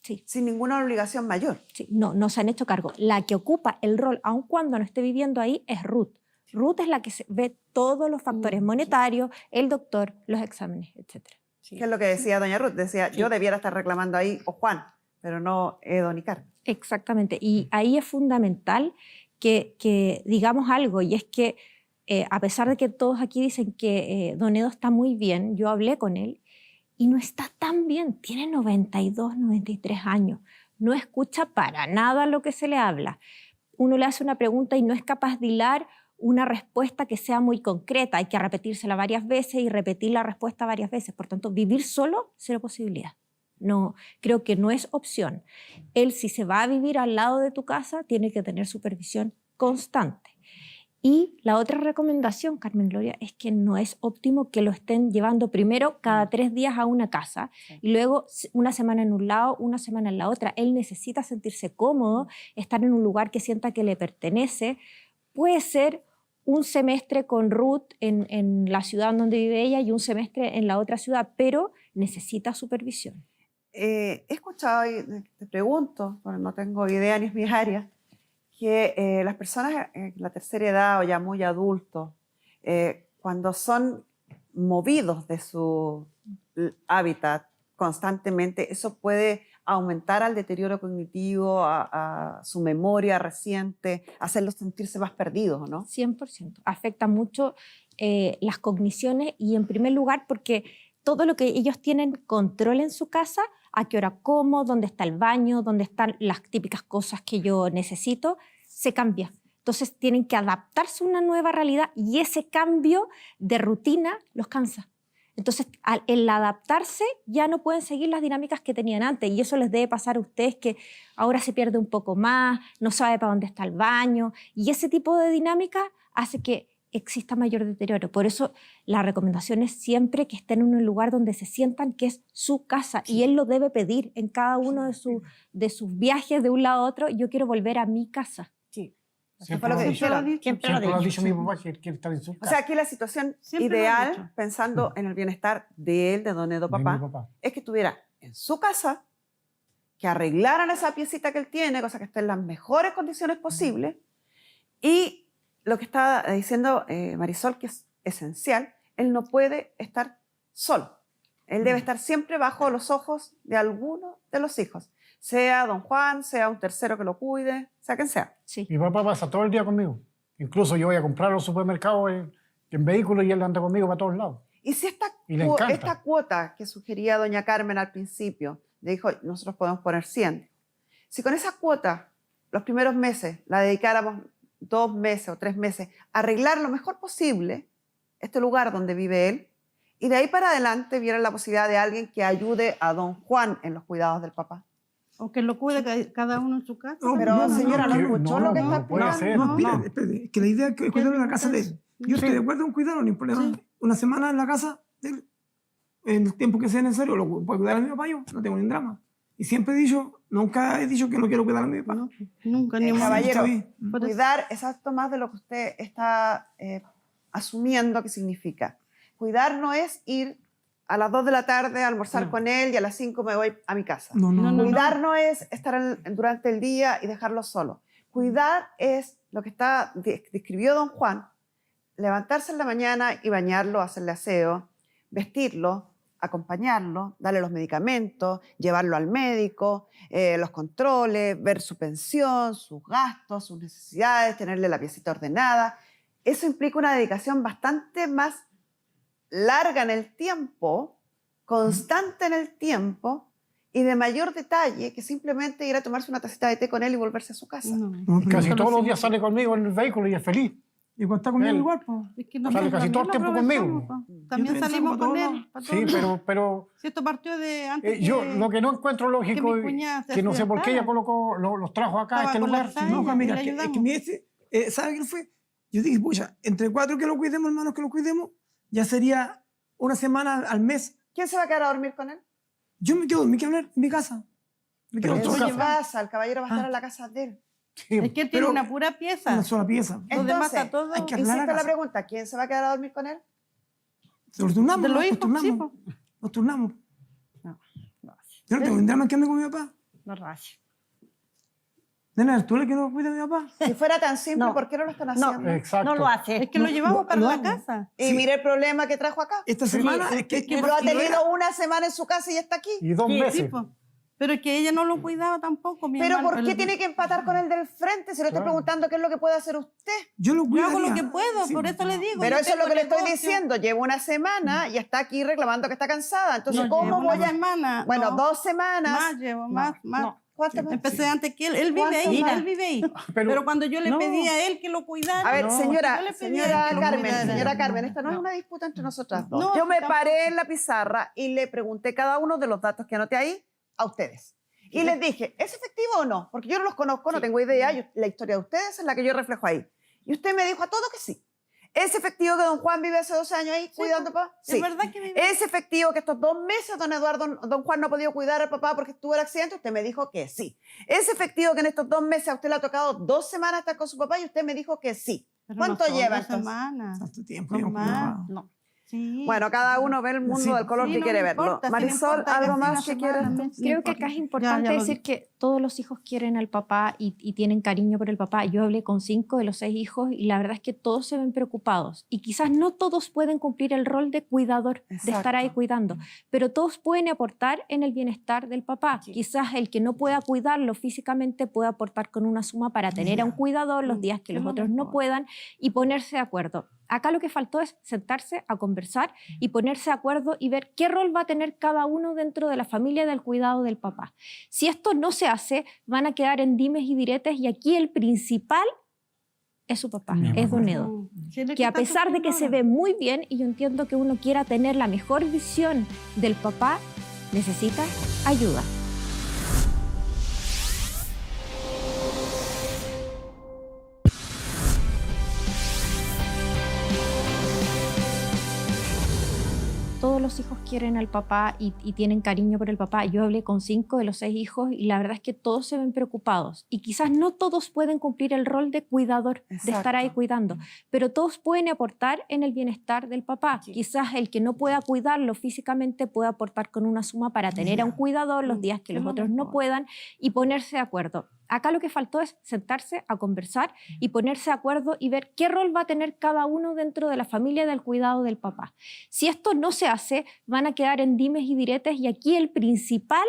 Sí. sin ninguna obligación mayor. Sí, no se han hecho cargo. La que ocupa el rol, aun cuando no esté viviendo ahí, es Ruth. Ruth es la que ve todos los factores monetarios, el doctor, los exámenes, etc. ¿Qué es lo que decía doña Ruth? Decía, yo debiera estar reclamando ahí, o Juan, pero no Edo ni Carmen. Exactamente. Y ahí es fundamental que digamos algo, y es que a pesar de que todos aquí dicen que don Edo está muy bien, yo hablé con él y no está tan bien. Tiene 92, 93 años. No escucha para nada lo que se le habla. Uno le hace una pregunta y no es capaz de hilar una respuesta que sea muy concreta. Hay que repetírsela varias veces y repetir la respuesta varias veces. Por tanto, vivir solo, cero posibilidad. No, creo que no es opción. Él, si se va a vivir al lado de tu casa, tiene que tener supervisión constante. Y la otra recomendación, Carmen Gloria, es que no es óptimo que lo estén llevando primero cada 3 días a una casa y luego una semana en un lado, una semana en la otra. Él necesita sentirse cómodo, estar en un lugar que sienta que le pertenece. Puede ser un semestre con Ruth en la ciudad donde vive ella y un semestre en la otra ciudad, pero necesita supervisión. He escuchado, y te pregunto, bueno, no tengo idea ni es mi área, que las personas en la tercera edad o ya muy adultos, cuando son movidos de su hábitat constantemente, eso puede aumentar al deterioro cognitivo, a su memoria reciente, hacerlos sentirse más perdidos, ¿no? 100%. Afecta mucho las cogniciones y en primer lugar porque todo lo que ellos tienen control en su casa, a qué hora como, dónde está el baño, dónde están las típicas cosas que yo necesito, se cambia. Entonces tienen que adaptarse a una nueva realidad y ese cambio de rutina los cansa. Entonces, el adaptarse ya no pueden seguir las dinámicas que tenían antes y eso les debe pasar a ustedes que ahora se pierde un poco más, no sabe para dónde está el baño y ese tipo de dinámica hace que exista mayor deterioro. Por eso la recomendación es siempre que estén en un lugar donde se sientan que es su casa y él lo debe pedir en cada uno de sus viajes de un lado a otro. Yo quiero volver a mi casa. Sí. Eso Siempre fue lo que lo ha dijeron. Siempre lo Siempre lo ha dicho. dicho mi papá, que él quiere estar en su O casa. sea, aquí la situación Siempre lo he ideal, dicho. pensando en el bienestar de él, de don Edo de mi papá, es que estuviera en su casa, que arreglaran esa piecita que él tiene, cosa que esté en las mejores condiciones posibles. Y lo que está diciendo Marisol, que es esencial, él no puede estar solo. Él debe estar siempre bajo los ojos de alguno de los hijos, sea don Juan, sea un tercero que lo cuide, sea quien sea. Sí. Mi papá pasa todo el día conmigo. Incluso yo voy a comprar a los supermercados en vehículos y él anda conmigo para todos lados. Y si Y le encanta. esta cuota que sugería doña Carmen al principio, le dijo, nosotros podemos poner 100. Si con esa cuota, los primeros meses, la dedicáramos 2 meses o 3 meses a arreglar lo mejor posible este lugar donde vive él, y de ahí para adelante viera la posibilidad de alguien que ayude a don Juan en los cuidados del papá. O que lo cuide cada uno en su casa. No, Pero, señora, ¿no que- escuchó no, lo que no está puede explicando? ser. No, espérate, espérate, es que la idea es que cuidarlo en la casa de él. Yo estoy de acuerdo en cuidarlo, no hay problema. Sí. Una semana en la casa de él, en el tiempo que sea necesario, lo puedo cuidar a mi papá yo, no tengo ningún drama. Y siempre he dicho, nunca he dicho que no quiero cuidar a mi papá. No, nunca, ni un Caballero, Está bien. Por eso- cuidar es acto más de lo que usted está asumiendo que significa. Cuidar no es ir a las 2 de la tarde a almorzar No. con él y a las 5 me voy a mi casa. No, no, No, no. no. Cuidar no es estar durante el día y dejarlo solo. Cuidar es lo que describió don Juan, levantarse en la mañana y bañarlo, hacerle aseo, vestirlo, acompañarlo, darle los medicamentos, llevarlo al médico, los controles, ver su pensión, sus gastos, sus necesidades, tenerle la piecita ordenada. Eso implica una dedicación bastante más larga en el tiempo, constante en el tiempo y de mayor detalle que simplemente ir a tomarse una tacita de té con él y volverse a su casa. No. No, pero Casi Solo todos los sí. días sale conmigo en el vehículo y es feliz. y cuando está conmigo Él. igual, pues. Es que Sale nosotros casi todo el también tiempo lo conmigo. aprovechamos, po. También Yo también salimos salgo con para él. todos para Sí, todos lados. pero Si esto partió de antes yo que- lo que no encuentro lógico mi es cuñada se que no sé por qué ella accidentara. colocó, los trajo acá a Estaba este con lugar. Alzheimer. No, Ay, Juan, mira, y le es que ayudamos. mi ese, ¿sabe qué fue? Yo dije, pucha, entre 4 que lo cuidemos, hermanos, que lo cuidemos, ya sería una semana al mes. ¿Quién se va a quedar a dormir con él? Yo me quedo en mi casa. Me quedo Pero En tu su solo casa, el caballero va a estar Ah. en la casa de él. Sí, Es que él tiene Pero- una pura pieza. una sola pieza. Lo demás Entonces, está todo. hay que arreglar Insisto la en la casa. pregunta, ¿quién se va a quedar a dormir con él? Nos turnamos, De los nos hijos, turnamos. sí, po. Nos turnamos. No, Yo no tengo ningún drama en quedarme con mi papá. No rayo. Nena, ¿tú le que no cuida a mi papá? Si fuera tan simple, No. ¿por qué no lo están No. haciendo? exacto. No lo hace. Es que lo No, llevamos para lo la hago. casa. Y Sí. mire el problema que trajo acá. Esta semana es que... Y lo ha tenido una semana en su casa y está aquí. Y 2 Sí, meses. Sí, po. Pero es que ella no lo cuidaba tampoco. Mi Pero hermano. ¿por qué tiene que empatar con el del frente? Si le estoy Claro. preguntando qué es lo que puede hacer usted. Yo lo Yo cuidaría. hago lo que puedo, Sí, por eso le digo. Pero yo eso es lo tengo que le estoy negocio. diciendo. Llevo una semana y está aquí reclamando que está cansada. Entonces, No, ¿cómo llevo voy una a...? semana. Bueno, no, 2 semanas. Más llevo, más. no. ¿Cuántas más? Empecé antes que él. Él vive ¿Cuánto ahí, más? él vive ahí. Pero- Pero cuando yo le No. pedí a él que lo cuidara. A ver, no, señora, yo le pedí a él señora que lo Carmen, cuidara. señora Carmen, esta no es No. una disputa entre nosotras dos. No, Yo me tampoco. paré en la pizarra y le pregunté cada uno de los datos que anoté ahí a ustedes. Y les dije, ¿es efectivo o no? Porque yo no los conozco, no tengo idea. La historia de ustedes es la que yo reflejo ahí. Y usted me dijo a todo que sí. ¿Es efectivo que don Juan vive hace 12 años ahí cuidando a papá? Sí. Es verdad que vive. ¿Es efectivo que estos 2 meses don Juan no ha podido cuidar al papá porque tuvo el accidente? Usted me dijo que sí. ¿Es efectivo que en estos 2 meses a usted le ha tocado 2 semanas estar con su papá? Y usted me dijo que sí. Pero ¿Cuánto no son lleva 2 entonces? semanas. Tanto tiempo. No yo más. cuidaba. No. Sí. Bueno, cada uno ve el mundo Sí. del color Sí, que no quiere me verlo. importa, sí, no Marisol, importa, ¿algo que más sea que una quieras? semana, Creo que acá es importante Ya lo decir dije. que todos los hijos quieren al papá y tienen cariño por el papá. Yo hablé con 5 de los 6 hijos y la verdad es que todos se ven preocupados. Y quizás no todos pueden cumplir el rol de cuidador, de estar ahí Exacto. cuidando, pero todos pueden aportar en el bienestar del papá. Sí. Quizás el que no pueda cuidarlo físicamente puede aportar con una suma para tener a un cuidador los días que es los lo otros no mejor. puedan y ponerse de acuerdo. Acá lo que faltó es sentarse a conversar y ponerse de acuerdo y ver qué rol va a tener cada uno dentro de la familia del cuidado del papá. Si esto no se hace, van a quedar en dimes y diretes y aquí el principal es su papá, Mi es papá. Don Edo. Sí, él es Que a está pesar de que se sufriendo ve muy bien y yo entiendo que uno quiera tener la mejor visión del papá, necesita ayuda. todos los hijos quieren al papá y tienen cariño por el papá. Yo hablé con 5 de los 6 hijos y la verdad es que todos se ven preocupados. Y quizás no todos pueden cumplir el rol de cuidador, de estar ahí cuidando, pero todos pueden aportar en el bienestar del papá. Sí. Quizás el que no pueda cuidarlo físicamente puede aportar con una suma para tener a un cuidador los días que los otros no puedan y ponerse de acuerdo. Acá lo que faltó es sentarse a conversar y ponerse de acuerdo y ver qué rol va a tener cada uno dentro de la familia del cuidado del papá. Si esto no se hace, van a quedar en dimes y diretes y aquí el principal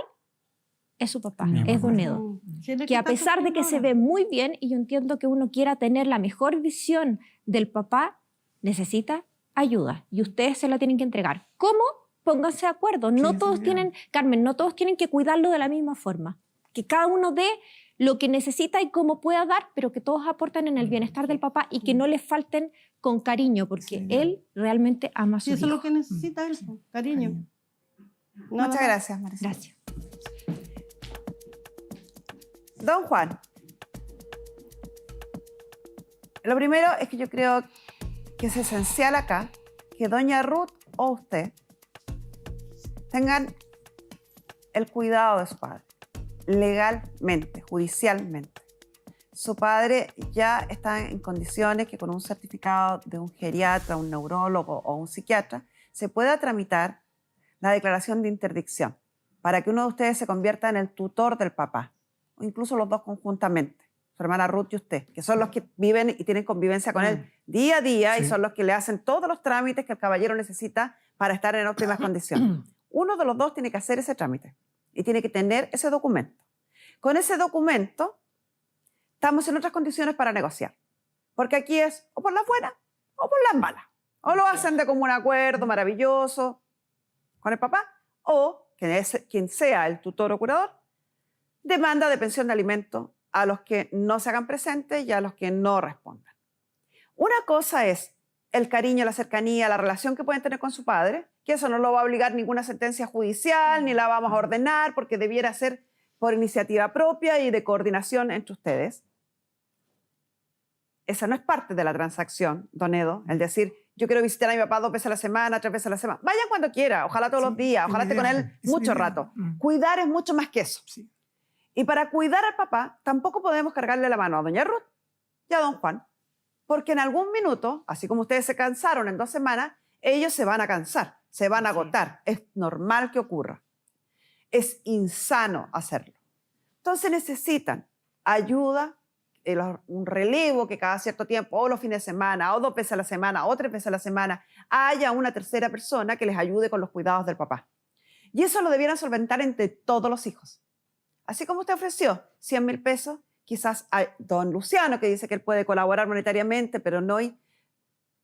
es su papá, es Don Edo. Que a pesar de que se ve muy bien, y yo entiendo que uno quiera tener la mejor visión del papá, necesita ayuda y ustedes se la tienen que entregar. ¿Cómo? Pónganse de acuerdo. No todos tienen, Carmen, no todos tienen que cuidarlo de la misma forma. Que cada uno dé lo que necesita y cómo pueda dar, pero que todos aporten en el bienestar del papá y que no le falten con cariño, porque él realmente ama a su hijo. Eso es lo que necesita él, cariño. Muchas gracias, Maricela. Gracias. Don Juan, lo primero es que yo creo que es esencial acá que doña Ruth o usted tengan el cuidado de su padre, legalmente, judicialmente. Su padre ya está en condiciones que con un certificado de un geriatra, un neurólogo o un psiquiatra se pueda tramitar la declaración de interdicción para que uno de ustedes se convierta en el tutor del papá, o incluso los dos conjuntamente, su hermana Ruth y usted, que son los que viven y tienen convivencia con él día a día y son los que le hacen todos los trámites que el caballero necesita para estar en óptimas condiciones. Uno de los dos tiene que hacer ese trámite y tiene que tener ese documento. Con ese documento estamos en otras condiciones para negociar, porque aquí es o por las buenas o por las malas. O lo hacen de común acuerdo, maravilloso, con el papá, o quien sea el tutor o curador, demanda de pensión de alimentos a los que no se hagan presentes y a los que no respondan. Una cosa es el cariño, la cercanía, la relación que pueden tener con su padre, que eso no lo va a obligar ninguna sentencia judicial, ni la vamos a ordenar, porque debiera ser por iniciativa propia y de coordinación entre ustedes. Esa no es parte de la transacción, don Edo, el decir, yo quiero visitar a mi papá 2 veces a la semana, 3 veces a la semana. Vayan cuando quiera, ojalá todos los días, ojalá esté con él mucho rato. Cuidar es mucho más que eso. Sí. Y para cuidar al papá, tampoco podemos cargarle la mano a doña Ruth y a don Juan, porque en algún minuto, así como ustedes se cansaron en 2 semanas, ellos se van a cansar, se van a agotar. Es normal que ocurra. Es insano hacerlo. Entonces necesitan ayuda, un relevo que cada cierto tiempo, o los fines de semana, o 2 veces a la semana, o 3 veces a la semana, haya una tercera persona que les ayude con los cuidados del papá. Y eso lo debieran solventar entre todos los hijos. Así como usted ofreció 100.000 pesos, quizás hay don Luciano que dice que él puede colaborar monetariamente, pero no hay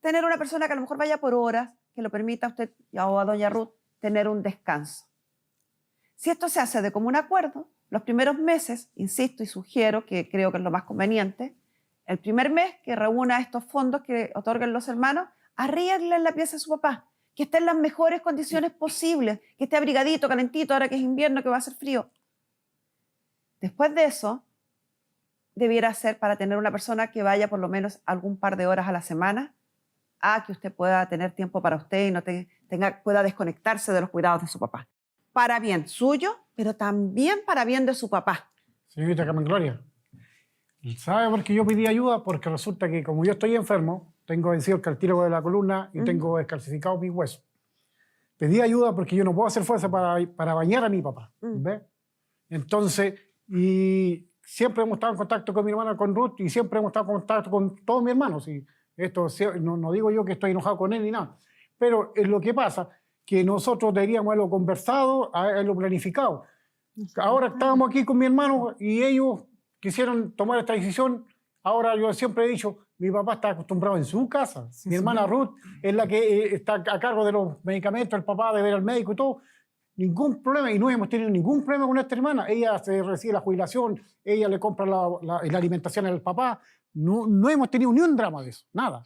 tener una persona que a lo mejor vaya por horas, que lo permita a usted o a doña Ruth tener un descanso. Si esto se hace de común acuerdo, los primeros meses, insisto y sugiero que creo que es lo más conveniente, el primer mes que reúna estos fondos que otorguen los hermanos, arríguenle en la pieza a su papá, que esté en las mejores condiciones posibles, que esté abrigadito, calentito, ahora que es invierno, que va a hacer frío. Después de eso, debiera ser para tener una persona que vaya por lo menos algún par de horas a la semana a que usted pueda tener tiempo para usted y no pueda desconectarse de los cuidados de su papá. Para bien suyo, pero también para bien de su papá. Señorita Carmen Gloria, ¿sabe por qué yo pedí ayuda? Porque resulta que como yo estoy enfermo, tengo vencido el cartílago de la columna y tengo descalcificados mis huesos. Pedí ayuda porque yo no puedo hacer fuerza para bañar a mi papá. ¿Ve? Entonces, y siempre hemos estado en contacto con mi hermana, con Ruth, y siempre hemos estado en contacto con todos mis hermanos. Y esto no digo yo que estoy enojado con él ni nada, pero es lo que pasa, que nosotros deberíamos haberlo conversado, haberlo planificado. Ahora estábamos aquí con mi hermano y ellos quisieron tomar esta decisión. Ahora yo siempre he dicho, mi papá está acostumbrado en su casa. Mi hermana Ruth es la que está a cargo de los medicamentos, el papá de ver al médico y todo. Ningún problema, y no hemos tenido ningún problema con esta hermana. Ella se recibe la jubilación, ella le compra la alimentación al papá. No hemos tenido ni un drama de eso, nada.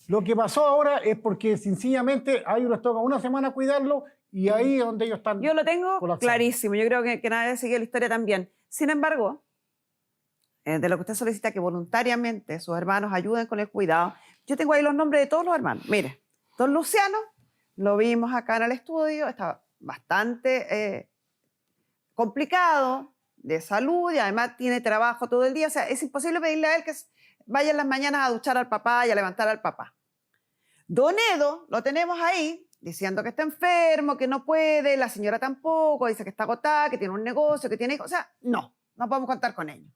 Lo que pasó ahora es porque sencillamente a ellos les toca una semana cuidarlo y ahí es donde ellos están. Yo lo tengo colapsados. Clarísimo, yo creo que nadie sigue la historia también. Sin embargo, de lo que usted solicita que voluntariamente sus hermanos ayuden con el cuidado, yo tengo ahí los nombres de todos los hermanos. Mire, don Luciano lo vimos acá en el estudio, está bastante complicado de salud y además tiene trabajo todo el día. O sea, es imposible pedirle a él que vaya en las mañanas a duchar al papá y a levantar al papá. Don Edo lo tenemos ahí diciendo que está enfermo, que no puede, la señora tampoco, dice que está agotada, que tiene un negocio, que tiene hijos. O sea, no podemos contar con ellos.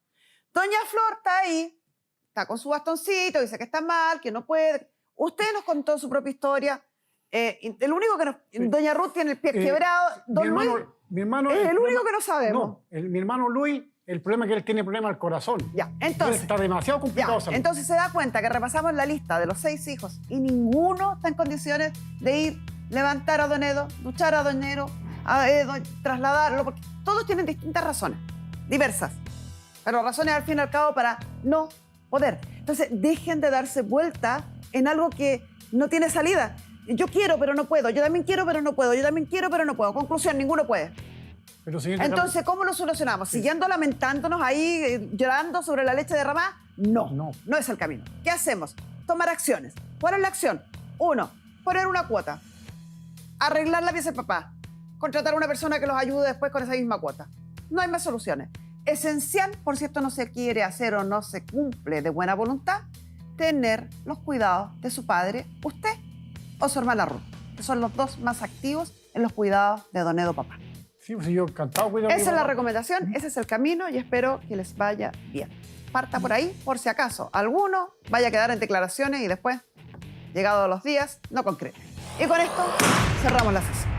Doña Flor está ahí, está con su bastoncito, dice que está mal, que no puede. Usted nos contó su propia historia. El único que nos... Doña Ruth tiene el pie quebrado. Don Luis mi hermano es el único que no sabemos. No, mi hermano Luis, el problema es que él tiene problema al corazón. Ya, entonces... Está demasiado complicado. Ya, entonces se da cuenta que repasamos la lista de los 6 hijos y ninguno está en condiciones de ir, levantar a Don Edo, duchar a Don Edo, trasladarlo, porque todos tienen distintas razones, diversas, pero razones al fin y al cabo para no poder. Entonces dejen de darse vuelta en algo que no tiene salida. Yo quiero, pero no puedo. Yo también quiero, pero no puedo. Yo también quiero, pero no puedo. Conclusión, ninguno puede. Pero, entonces, ¿cómo lo solucionamos? Sí. ¿Siguiendo lamentándonos ahí, llorando sobre la leche derramada? No es el camino. ¿Qué hacemos? Tomar acciones. ¿Cuál es la acción? 1, poner una cuota. Arreglar la pieza del papá. Contratar a una persona que los ayude después con esa misma cuota. No hay más soluciones. Esencial, por si esto no se quiere hacer o no se cumple de buena voluntad, tener los cuidados de su padre, usted o su hermana Ruth, que son los 2 más activos en los cuidados de Don Edo papá. Sí, pues yo encantado cuidar. Esa es la recomendación, ese es el camino y espero que les vaya bien. Parta por ahí, por si acaso alguno vaya a quedar en declaraciones y después, llegados los días, no concrete. Y con esto cerramos la sesión.